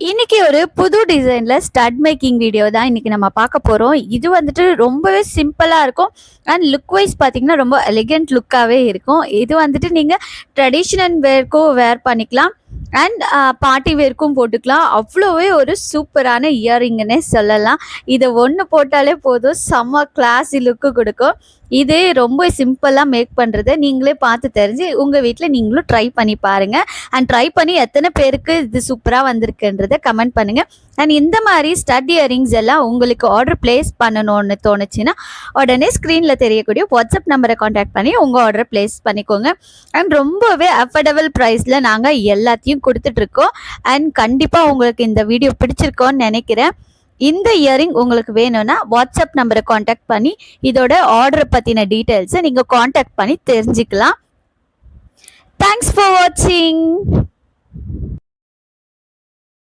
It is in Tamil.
இன்னைக்கு ஒரு புது டிசைன்ல ஸ்டட் மேக்கிங் வீடியோ தான் இன்னைக்கு நம்ம பார்க்க போறோம். இது வந்துட்டு ரொம்பவே சிம்பிளா இருக்கும். அண்ட் லுக் வைஸ் பார்த்தீங்கன்னா ரொம்ப எலிகென்ட் லுக்காவே இருக்கும். இது வந்துட்டு நீங்க ட்ரெடிஷனல் வேர்க்கும் வேர் பண்ணிக்கலாம். அண்ட் பார்ட்டி வேர்க்கும் போட்டுக்கலாம். அவ்வளோவே ஒரு சூப்பரான இயரிங்னே சொல்லலாம். இதை ஒன்று போட்டாலே போதும், செம்ம கிளாஸி லுக்கு கொடுக்கும். இது ரொம்ப சிம்பிளாக மேக் பண்ணுறது நீங்களே பார்த்து தெரிஞ்சு உங்கள் வீட்டில் நீங்களும் ட்ரை பண்ணி பாருங்கள். அண்ட் ட்ரை பண்ணி எத்தனை பேருக்கு இது சூப்பராக வந்திருக்குன்றதை கமெண்ட் பண்ணுங்கள். அண்ட் இந்த மாதிரி ஸ்டட் இயரிங்ஸ் எல்லாம் உங்களுக்கு ஆர்டர் பிளேஸ் பண்ணணும்னு தோணுச்சுன்னா உடனே ஸ்க்ரீனில் தெரியக்கூடிய வாட்ஸ்அப் நம்பரை காண்டாக்ட் பண்ணி உங்கள் ஆர்டரை பிளேஸ் பண்ணிக்கோங்க. அண்ட் ரொம்பவே அஃபோர்டபுள் ப்ரைஸில் நாங்கள் எல்லாத்தையும் கொடுத்துட்ருக்கோம். அண்ட் கண்டிப்பாக உங்களுக்கு இந்த வீடியோ பிடிச்சிருக்கோன்னு நினைக்கிறேன். இந்த இயரிங் உங்களுக்கு வேணும்னா வாட்ஸ்அப் நம்பரை காண்டாக்ட் பண்ணி இதோட ஆர்டர் பற்றின டீட்டெயில்ஸை நீங்கள் காண்டாக்ட் பண்ணி தெரிஞ்சுக்கலாம். தேங்க்ஸ் ஃபார் வாட்சிங்.